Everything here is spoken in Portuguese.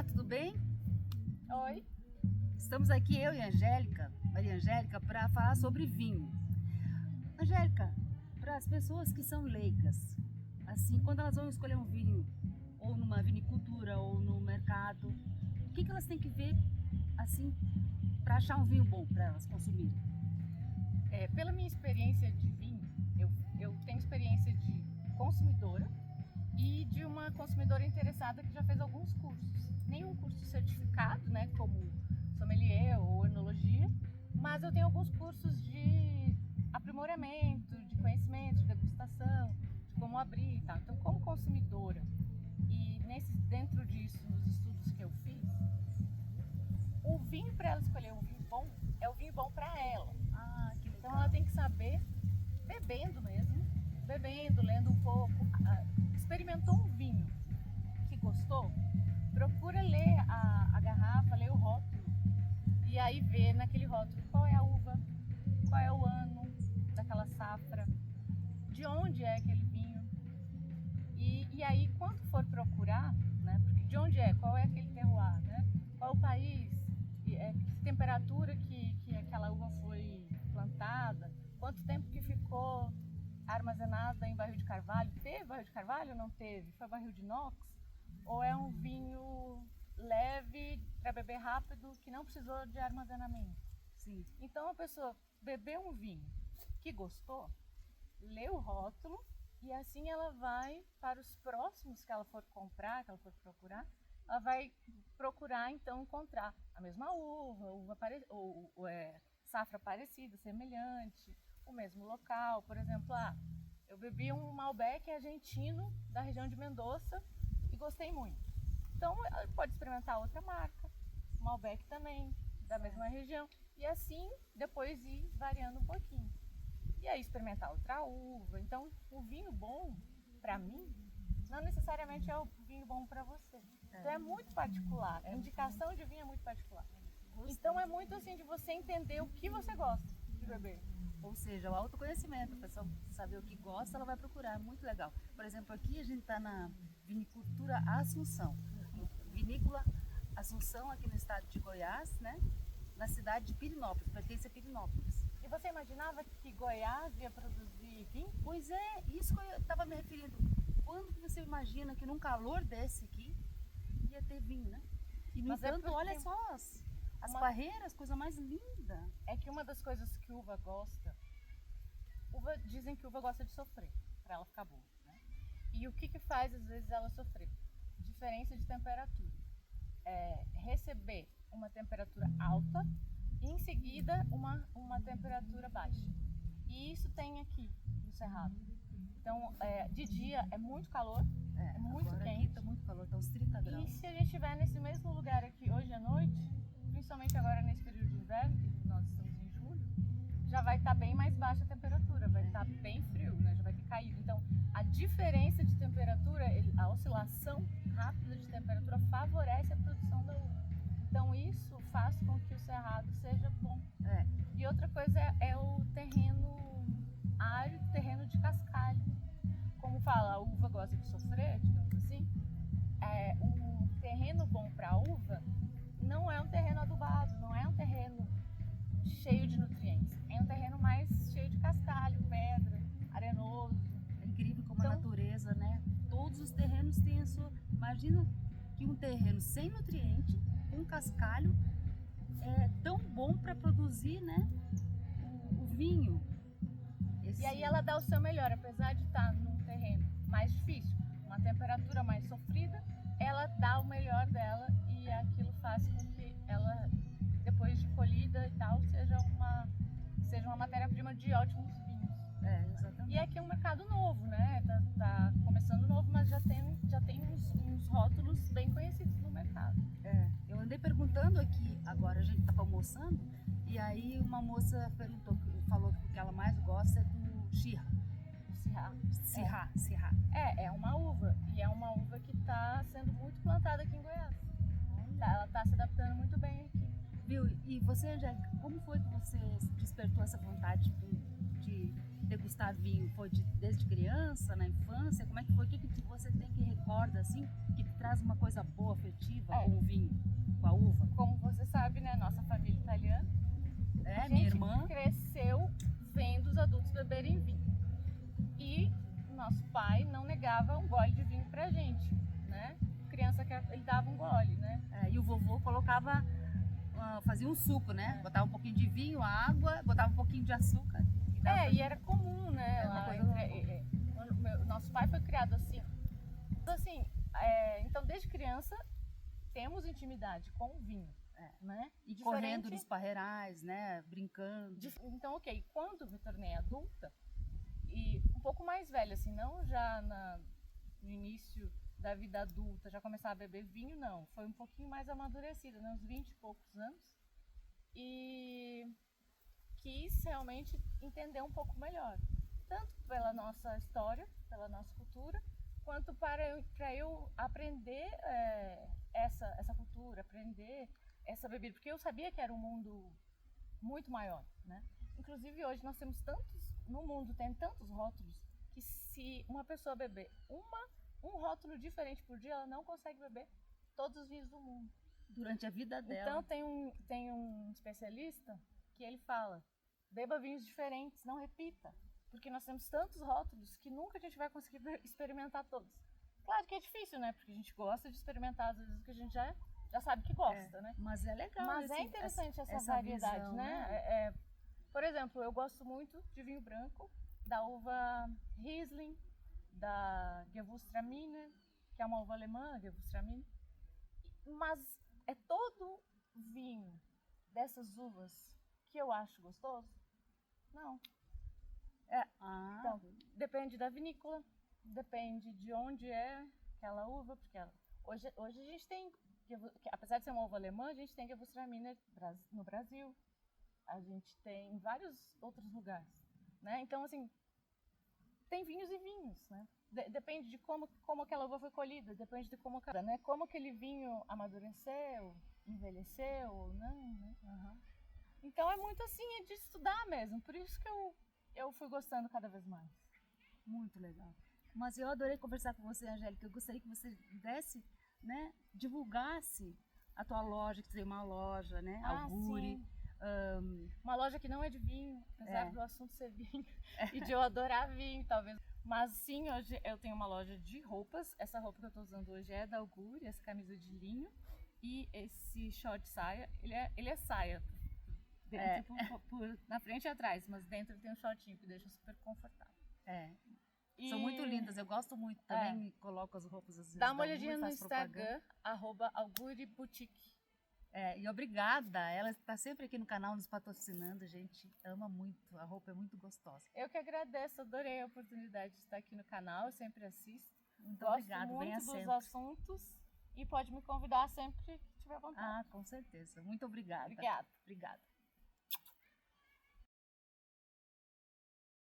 Olá, tudo bem? Oi. Estamos aqui, eu e a Angélica, Maria Angélica, para falar sobre vinho. Angélica, para as pessoas que são leigas, assim, quando elas vão escolher um vinho, ou numa vinicultura, ou no mercado, o que elas têm que ver, assim, para achar um vinho bom para elas consumirem? Pela minha experiência de vinho, eu tenho experiência de consumidora e de uma consumidora interessada que já fez alguns cursos. Nenhum curso certificado, né, como sommelier ou enologia, mas eu tenho alguns cursos de aprimoramento, de conhecimento, de degustação, de como abrir e tal. Então, como consumidora e dentro disso, nos estudos que eu fiz, o vinho para ela escolher um vinho bom é o vinho bom para ela. Que legal. Então ela tem que saber, bebendo mesmo, lendo um pouco, experimentou um vinho que gostou, procura ler a garrafa, ler o rótulo e aí ver naquele rótulo qual é a uva, qual é o ano daquela safra, de onde é aquele vinho e aí quando for procurar, né, porque de onde é, qual é aquele terroir, né, qual é o país, que temperatura que aquela uva foi plantada, quanto tempo que ficou armazenada em barril de carvalho, teve barril de carvalho ou não teve, foi barril de inox, ou é um vinho leve para beber rápido que não precisou de armazenamento. Sim. Então a pessoa bebeu um vinho que gostou, lê o rótulo e assim ela vai para os próximos que ela for comprar, que ela for procurar, ela vai procurar então encontrar a mesma uva safra parecida, semelhante, o mesmo local. Por exemplo, eu bebi um Malbec argentino da região de Mendoza e gostei muito. Então ela pode experimentar outra marca, Malbec também, da mesma região, e assim depois ir variando um pouquinho. E aí experimentar outra uva. Então o vinho bom, para mim, não necessariamente é o vinho bom para você. Então é muito particular. A indicação de vinho é muito particular. Então é muito assim de você entender o que você gosta de beber. Ou seja, o autoconhecimento, a pessoa saber o que gosta, ela vai procurar, muito legal. Por exemplo, aqui a gente está na vinicultura Assunção, vinícola Assunção, aqui no estado de Goiás, né? Na cidade de Pirenópolis, pertence a Pirenópolis. E você imaginava que Goiás ia produzir vinho? Pois é, isso que eu estava me referindo. Quando que você imagina que num calor desse aqui ia ter vinho, né? E no entanto, olha só as barreiras, coisa mais linda. É que uma das coisas que uva gosta, dizem que uva gosta de sofrer, para ela ficar boa, né? E o que faz às vezes ela sofrer? Diferença de temperatura. Receber uma temperatura alta e em seguida uma temperatura baixa. E isso tem aqui no Cerrado. Então, de dia é muito calor, é muito agora quente. Aqui está muito calor, está uns 30 graus. E se a gente estiver nesse mesmo lugar aqui hoje à noite, principalmente agora nesse período de inverno, que nós estamos em julho, já vai estar bem mais baixa a temperatura, vai estar bem frio, né? Já vai ter caído. Então, a diferença de temperatura, a oscilação rápida de temperatura favorece a produção da uva. Então, isso faz com que o cerrado seja bom. E outra coisa é o terreno árido, terreno de cascalho. Como fala, a uva gosta de sofrer, digamos assim. Um terreno bom para a uva não é um terreno adubado, não é um terreno cheio de nutrientes. É um terreno mais cheio de cascalho, pedra, arenoso. É incrível como a natureza, né? Todos os terrenos têm a sua... Imagina que um terreno sem nutriente, com cascalho, é tão bom para produzir, né? O vinho. E aí ela dá o seu melhor, apesar de estar num terreno mais difícil, uma temperatura mais sofrida, ela dá o melhor dela e aquilo faz com que ela, depois de colhida e tal, seja uma matéria-prima de ótimos vinhos. Exatamente. E aqui é um mercado novo, né? Tá começando novo, mas já tem uns rótulos bem conhecidos no mercado. Eu andei perguntando aqui, agora a gente estava almoçando, e aí uma moça falou que o que ela mais gosta é do Syrah. Syrah. É uma uva, e é uma uva que está sendo muito plantada aqui em Goiás. Ela está se adaptando muito bem aqui. Viu? E você, Angélica, como foi que você despertou essa vontade de degustar vinho? Foi desde criança, na infância? Como é que foi? O que você tem que recorda, assim, que te traz uma coisa boa, afetiva É. com o vinho, com a uva. Como você sabe, né, nossa família italiana, a Minha gente irmã, cresceu vendo os adultos beberem vinho. E nosso pai não negava um gole de vinho pra gente, né? Criança, ele dava um gole, né? e o vovô colocava, fazia um suco, né? Botava um pouquinho de vinho, água, botava um pouquinho de açúcar. E dava pra E gente. era comum, né? Era uma lá coisa nosso pai foi criado assim. Então, assim, então desde criança temos intimidade com o vinho, né? E Diferente- correndo nos parreirais, né? Brincando. Então, ok, quando me tornei adulta e um pouco mais velha, assim, não já no início da vida adulta, já começar a beber vinho, não. Foi um pouquinho mais amadurecida, né? Uns 20 e poucos anos. E quis realmente entender um pouco melhor. Tanto pela nossa história, pela nossa cultura, quanto para eu aprender essa cultura, aprender essa bebida. Porque eu sabia que era um mundo muito maior, né? Inclusive hoje nós temos no mundo tem tantos rótulos, que se uma pessoa beber um rótulo diferente por dia, ela não consegue beber todos os vinhos do mundo. Durante a vida dela. Então tem um especialista que ele fala, beba vinhos diferentes, não repita. Porque nós temos tantos rótulos que nunca a gente vai conseguir experimentar todos. Claro que é difícil, né? Porque a gente gosta de experimentar às vezes o que a gente já sabe que gosta, né? Mas é legal. Mas é interessante essa variedade, visão, né? Por exemplo, eu gosto muito de vinho branco, da uva Riesling, da Gewürztraminer, que é uma uva alemã, Gewürztraminer. Mas é todo vinho dessas uvas que eu acho gostoso? Não. Então, depende da vinícola, depende de onde é aquela uva, porque hoje a gente tem, apesar de ser uma uva alemã, a gente tem Gewürztraminer no Brasil, a gente tem em vários outros lugares, né? Então, assim, tem vinhos e vinhos, né? Depende de como aquela uva foi colhida, depende de como aquele vinho amadureceu, envelheceu ou não, né? Então é muito assim, é de estudar mesmo, por isso que eu fui gostando cada vez mais. Muito legal. Mas eu adorei conversar com você, Angélica. Eu gostaria que você desse, né, divulgasse a tua loja, que você tem uma loja, né, Auguri. Sim. Uma loja que não é de vinho, apesar do assunto ser vinho e de eu adorar vinho, talvez. Mas sim, hoje eu tenho uma loja de roupas. Essa roupa que eu estou usando hoje é da Auguri, essa camisa de linho. E esse short saia, ele é saia, na frente e atrás, mas dentro ele tem um shortinho que deixa super confortável. São muito lindas, eu gosto muito. Também coloco as roupas às vezes. Dá uma olhadinha no Instagram, @auguriboutique. E obrigada, ela está sempre aqui no canal nos patrocinando, gente, ama muito, a roupa é muito gostosa. Eu que agradeço, adorei a oportunidade de estar aqui no canal, eu sempre assisto. Muito obrigada, venha sempre. sempre. Gosto muito dos assuntos e pode me convidar sempre que tiver vontade. Com certeza, muito obrigada. Obrigada. Obrigada.